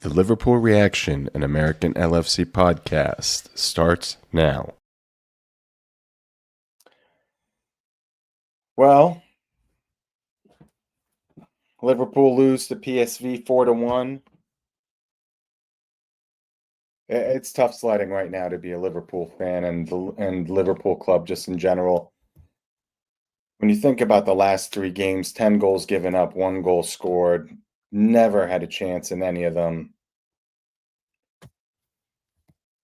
The Liverpool Reaction, an American LFC podcast, starts now. Well, Liverpool lose to PSV 4-1. It's tough sledding right now to be a Liverpool fan and Liverpool club just in general. When you think about the last 3 games, 10 goals given up, 1 goal scored, never had a chance in any of them.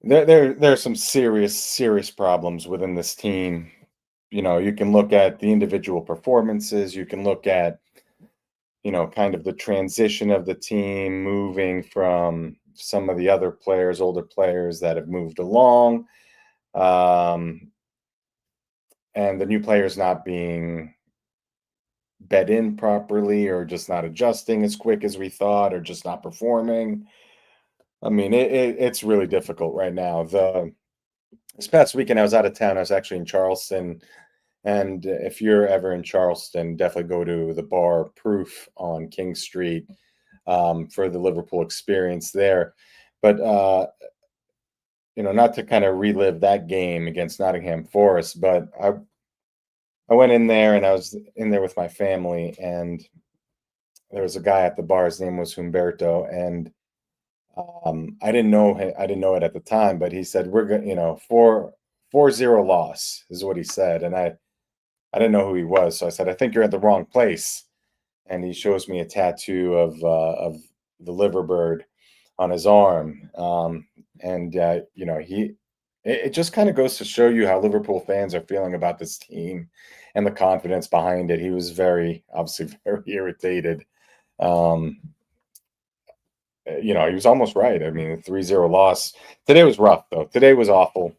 There's some serious problems within this team. You know, you can look at the individual performances, you can look at kind of the transition of the team moving from some of the other players, older players that have moved along, um, and the new players not being bed in properly or just not adjusting as quick as we thought or just not performing. I mean, it's really difficult right now. This past weekend, I was out of town. I was actually in Charleston. And if you're ever in Charleston, definitely go to the bar Proof on King Street for the Liverpool experience there. But not to kind of relive that game against Nottingham Forest, but I went in there and I was in there with my family, and there was a guy at the bar. His name was Humberto, and I didn't know it at the time, but he said we're going, 4-0 loss is what he said, and I didn't know who he was, so I said I think you're at the wrong place, and he shows me a tattoo of the liver bird on his arm. And it just kind of goes to show you how Liverpool fans are feeling about this team and the confidence behind it. He was obviously very irritated. Um, he was almost right. I mean, a 3-0 loss. Today was rough, though. Today was awful.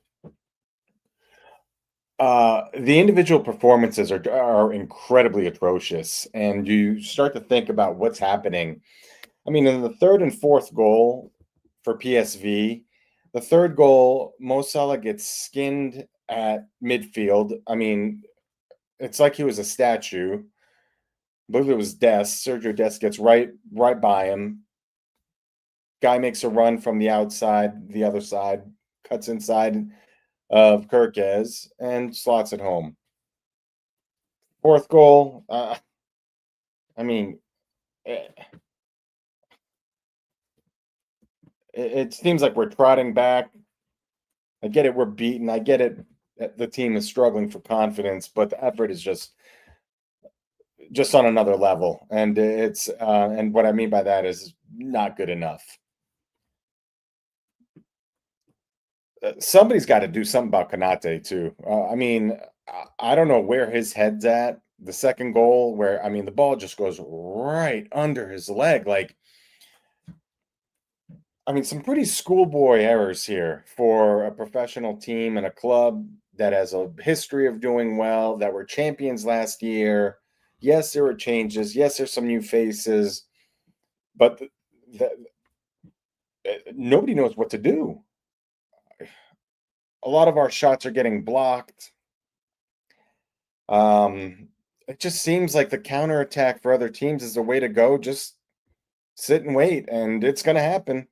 The individual performances are incredibly atrocious, and you start to think about what's happening. I mean, in the third and fourth goal for PSV, the third goal, Mo Salah gets skinned at midfield. I mean, it's like he was a statue. I believe it was Dest. Sergio Dest gets right by him. Guy makes a run from the outside, the other side, cuts inside of Kirkez and slots it home. Fourth goal, I mean, eh, it seems like we're trotting back. I get it, we're beaten. I get it, the team is struggling for confidence, but the effort is just on another level, and and what I mean by that is not good enough. Somebody's got to do something about Kanate too. I mean, I don't know where his head's at. The second goal, where I mean, the ball just goes right under his leg. Like, I mean, some pretty schoolboy errors here for a professional team and a club that has a history of doing well, that were champions last year. Yes, there were changes. Yes, there's some new faces, but the, nobody knows what to do. A lot of our shots are getting blocked. It just seems like the counterattack for other teams is the way to go. Just sit and wait, and it's going to happen.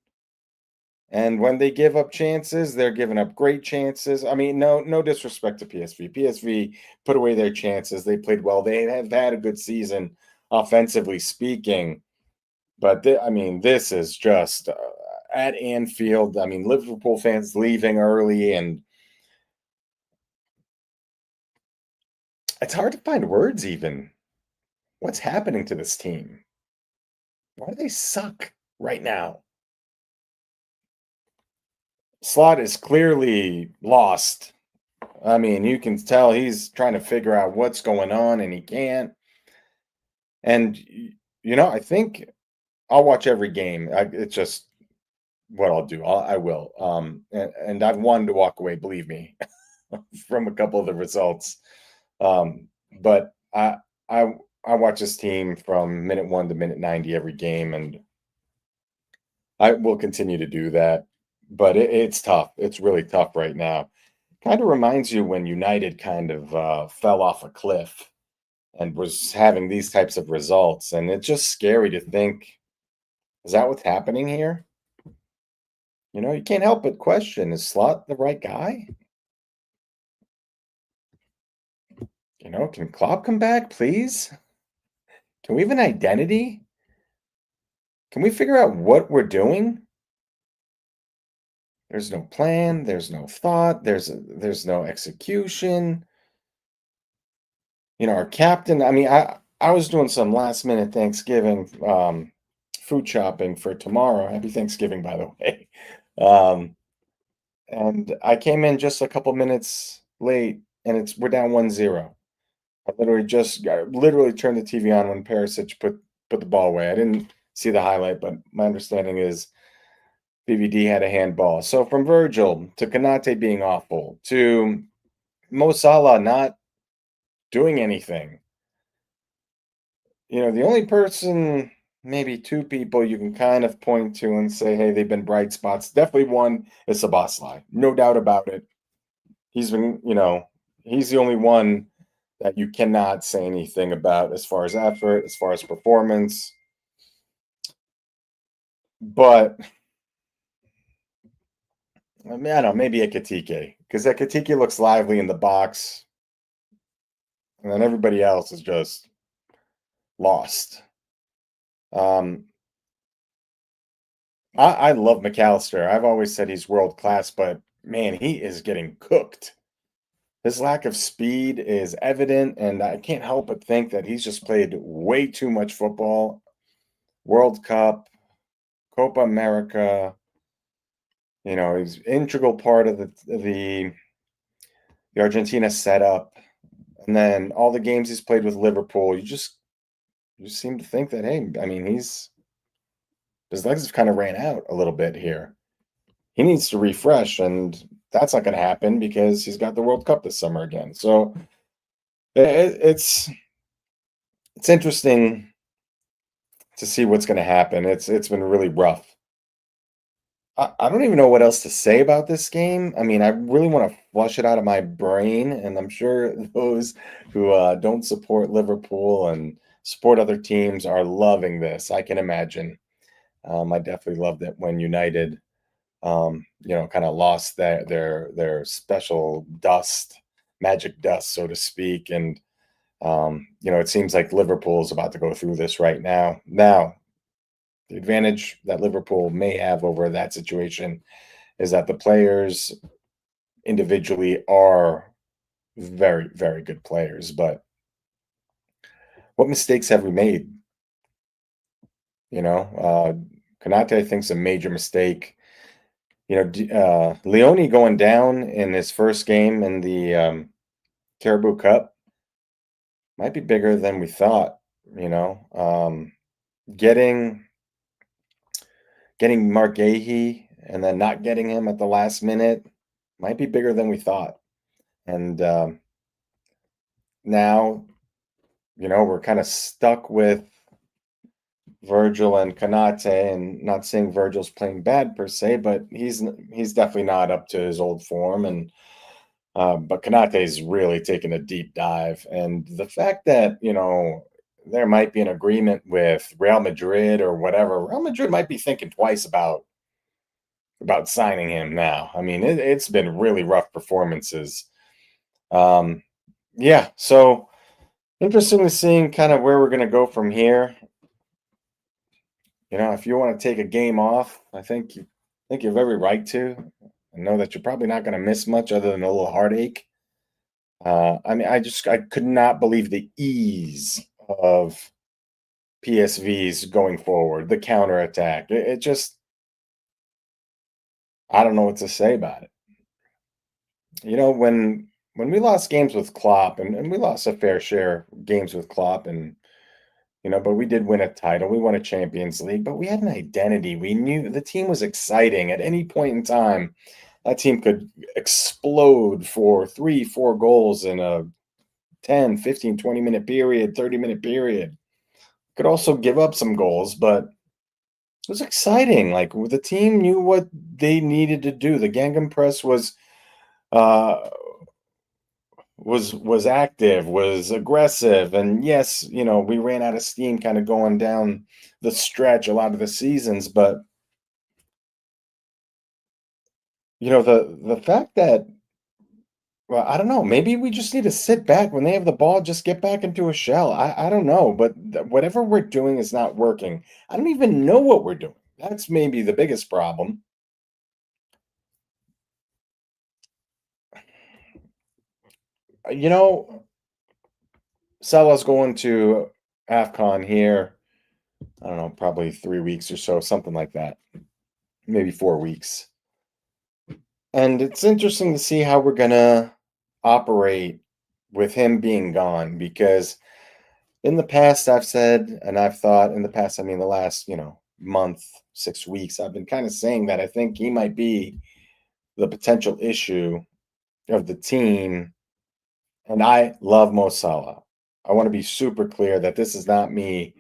And when they give up chances, they're giving up great chances. I mean, no disrespect to PSV. PSV put away their chances. They played well. They have had a good season, offensively speaking. But I mean, this is just at Anfield. I mean, Liverpool fans leaving early, and it's hard to find words even. What's happening to this team? Why do they suck right now? Slot is clearly lost. I mean, you can tell he's trying to figure out what's going on and he can't. And I think I'll watch every game. It's just what I'll do. I will. And I've wanted to walk away, believe me, from a couple of the results. But I I watch this team from minute 1 to minute 90 every game, and I will continue to do that. But it's tough. It's really tough right now. Kind of reminds you when United kind of fell off a cliff and was having these types of results, and it's just scary to think, is that what's happening here? You can't help but question, is Slot the right guy? Can Klopp come back, please? Can we have an identity? Can we figure out what we're doing? There's no plan, there's no thought, there's no execution. Our captain, I mean, I was doing some last minute Thanksgiving food shopping for tomorrow. Happy Thanksgiving, by the way. Um, and I came in just a couple minutes late and we're down 1-0. I literally turned the TV on when Perisic put the ball away. I didn't see the highlight, but my understanding is BVD had a handball. So from Virgil to Kanate being awful to Mo Salah not doing anything. The only person, maybe two people you can kind of point to and say, hey, they've been bright spots. Definitely one is Sabasli. No doubt about it. He's been, he's the only one that you cannot say anything about as far as effort, as far as performance. But I mean, I don't know, maybe a Katike, because that Katike looks lively in the box, and then everybody else is just lost. Um, I love McAllister. I've always said he's world class, but man, he is getting cooked. His lack of speed is evident, and I can't help but think that he's just played way too much football. World Cup, Copa America, he's integral part of the Argentina setup. And then all the games he's played with Liverpool, you seem to think that, hey, I mean, his legs have kind of ran out a little bit here. He needs to refresh, and that's not going to happen because he's got the World Cup this summer again. So it's interesting to see what's going to happen. It's been really rough. I don't even know what else to say about this game. I mean, I really want to flush it out of my brain, and I'm sure those who don't support Liverpool and support other teams are loving this. I can imagine. I definitely loved it when United, kind of lost their special dust, magic dust, so to speak, and it seems like Liverpool is about to go through this right now. Now, the advantage that Liverpool may have over that situation is that the players individually are very, very good players. But what mistakes have we made? Konate, I think, is a major mistake. Leone going down in his first game in the Caribou Cup might be bigger than we thought. Getting Mark Gahey and then not getting him at the last minute might be bigger than we thought. And now, we're kind of stuck with Virgil and Kanate, and not saying Virgil's playing bad per se, but he's definitely not up to his old form. And but Kanate's really taken a deep dive, and the fact that there might be an agreement with Real Madrid or whatever, Real Madrid might be thinking twice about signing him now. I mean, it's been really rough performances. Yeah, so interesting to seeing kind of where we're going to go from here. If you want to take a game off, I think you have every right to. I know that you're probably not going to miss much other than a little heartache. I mean, I could not believe the ease of PSV's going forward, the counterattack. It just, I don't know what to say about it. When we lost games with Klopp, and we lost a fair share of games with Klopp, and but we did win a title. We won a Champions League, but we had an identity. We knew the team was exciting at any point in time. That team could explode for 3, 4 goals in a 10, 15, 20-minute period, 30-minute period. Could also give up some goals, but it was exciting. Like the team knew what they needed to do. The Gegenpress uh, was active, was aggressive, and yes, we ran out of steam kind of going down the stretch a lot of the seasons, but the fact that well, I don't know, maybe we just need to sit back when they have the ball, just get back into a shell. I don't know, but whatever we're doing is not working. I don't even know what we're doing. That's maybe the biggest problem. You know, Salah's going to AFCON here. I don't know, probably 3 weeks or so, something like that. Maybe 4 weeks. And it's interesting to see how we're gonna operate with him being gone because in the past I've said and I've thought in the past, I mean the last, month, 6 weeks, I've been kind of saying that I think he might be the potential issue of the team. And I love Mo Salah. I want to be super clear that this is not me,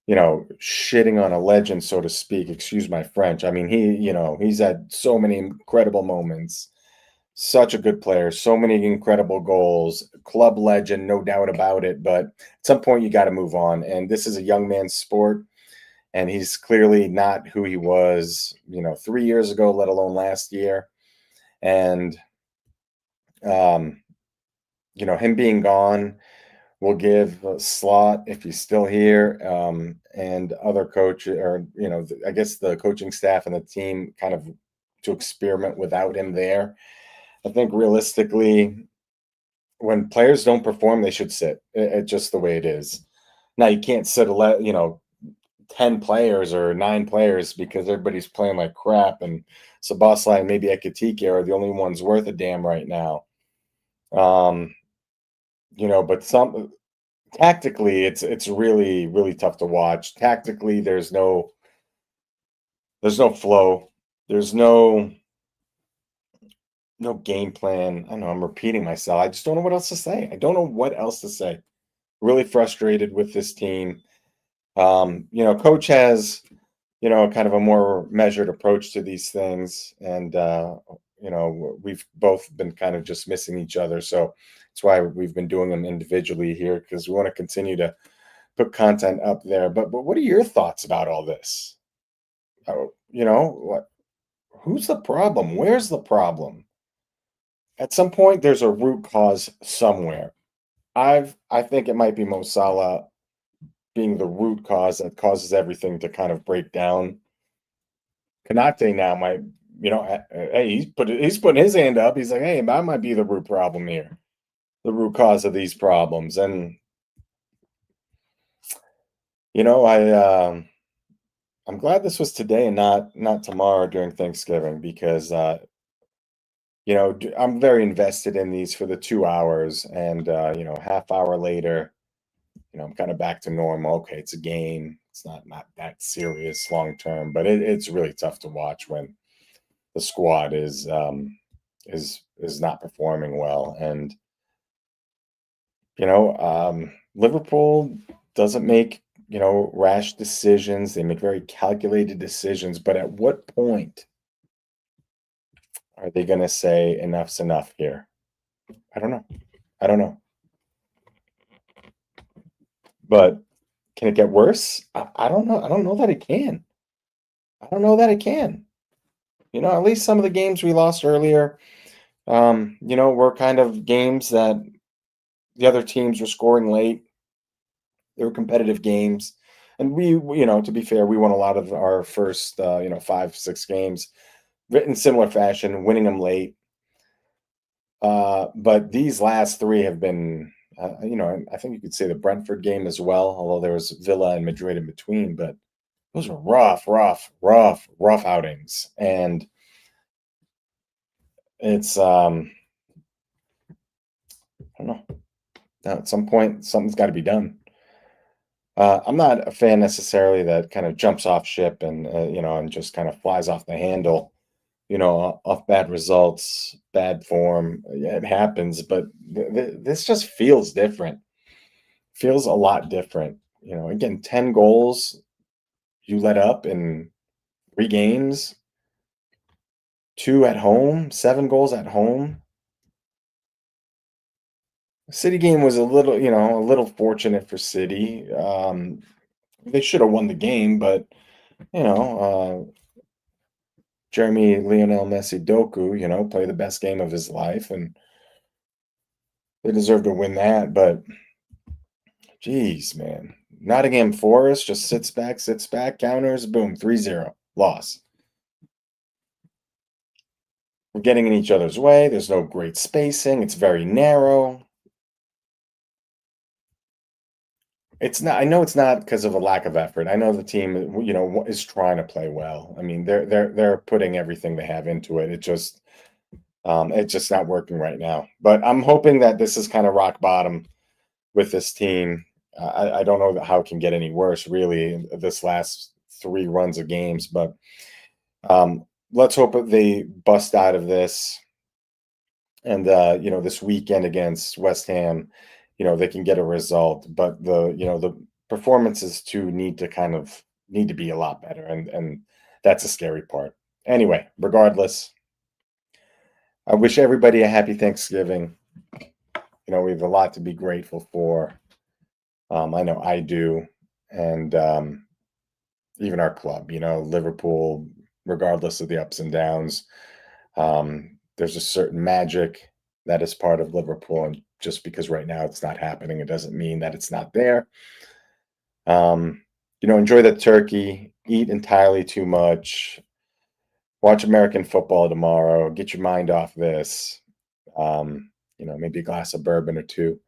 shitting on a legend, so to speak. Excuse my French. I mean, he's had so many incredible moments. Such a good player, so many incredible goals, club legend, no doubt about it. But at some point, you got to move on. And this is a young man's sport, and he's clearly not who he was, 3 years ago, let alone last year. And um, him being gone will give Slot, if he's still here, and other coach or I guess the coaching staff and the team kind of to experiment without him there. I think realistically, when players don't perform, they should sit. It's just the way it is. Now you can't sit 10 players or 9 players because everybody's playing like crap, and Sabasli and maybe Ekatike are the only ones worth a damn right now. Um, but some tactically, it's really really tough to watch. Tactically, there's no flow. There's no game plan. I know I'm repeating myself. I just don't know what else to say. I don't know what else to say. Really frustrated with this team. Coach has, kind of a more measured approach to these things. And, we've both been kind of just missing each other. So that's why we've been doing them individually here because we want to continue to put content up there. But what are your thoughts about all this? What? Who's the problem? Where's the problem? At some point, there's a root cause somewhere. I think it might be Mo Salah being the root cause that causes everything to kind of break down. Kanate now might, hey, he's putting his hand up. He's like, hey, I might be the root problem here, the root cause of these problems. And I'm glad this was today and not tomorrow during Thanksgiving because I'm very invested in these for the 2 hours, and half hour later, I'm kind of back to normal. Okay, it's a game. It's not that serious long term, but it's really tough to watch when the squad is not performing well. And Liverpool doesn't make rash decisions. They make very calculated decisions. But at what point are they going to say enough's enough here? I don't know. I don't know. But can it get worse? I don't know. I don't know that it can. I don't know that it can. At least some of the games we lost earlier, were kind of games that the other teams were scoring late. They were competitive games. And to be fair, we won a lot of our first, 5, 6 games in similar fashion, winning them late. But these last three have been, I think you could say the Brentford game as well, although there was Villa and Madrid in between. But those were rough, rough, rough, rough outings. And it's, I don't know. Now, at some point, something's got to be done. I'm not a fan necessarily that kind of jumps off ship and and just kind of flies off the handle, off bad results, bad form. Yeah, it happens, but this just feels different. Feels a lot different. Again, 10 goals you let up in 3 games, 2 at home, 7 goals at home. City game was a little fortunate for City. They should have won the game, but you know, Jeremy Lionel Messi Doku, play the best game of his life, and they deserve to win that. But geez, man. Nottingham Forest just sits back, counters, boom, 3-0, loss. We're getting in each other's way. There's no great spacing. It's very narrow. It's not. I know it's not because of a lack of effort. I know the team, is trying to play well. I mean, they're putting everything they have into it. It's just not working right now. But I'm hoping that this is kind of rock bottom with this team. I don't know how it can get any worse, really, this last 3 runs of games. But let's hope that they bust out of this. And this weekend against West Ham, they can get a result. But the performances too need to be a lot better, and that's a scary part. Anyway, regardless, I wish everybody a happy Thanksgiving. We have a lot to be grateful for. I know I do, and even our club, Liverpool, regardless of the ups and downs, there's a certain magic that is part of Liverpool, and just because right now it's not happening, it doesn't mean that it's not there. Enjoy the turkey, eat entirely too much, watch American football tomorrow, get your mind off this, maybe a glass of bourbon or two.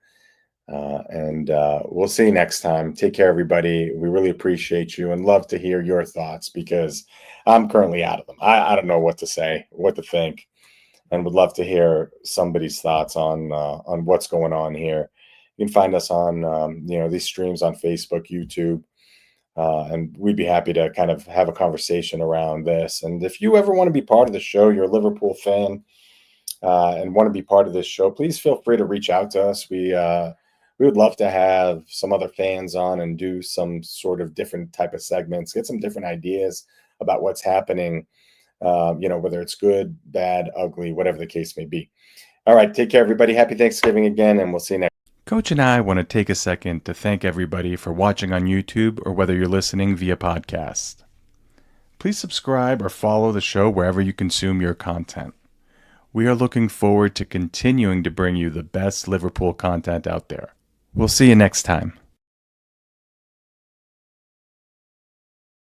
And we'll see you next time. Take care, everybody. We really appreciate you and love to hear your thoughts because I'm currently out of them. I don't know what to say, what to think, and would love to hear somebody's thoughts on what's going on here. You can find us on these streams on Facebook, YouTube, and we'd be happy to kind of have a conversation around this. And if you ever want to be part of the show, you're a Liverpool fan and want to be part of this show, please feel free to reach out to us. We would love to have some other fans on and do some sort of different type of segments, get some different ideas about what's happening, whether it's good, bad, ugly, whatever the case may be. All right, take care, everybody. Happy Thanksgiving again, and we'll see you next. Coach and I want to take a second to thank everybody for watching on YouTube or whether you're listening via podcast. Please subscribe or follow the show wherever you consume your content. We are looking forward to continuing to bring you the best Liverpool content out there. We'll see you next time.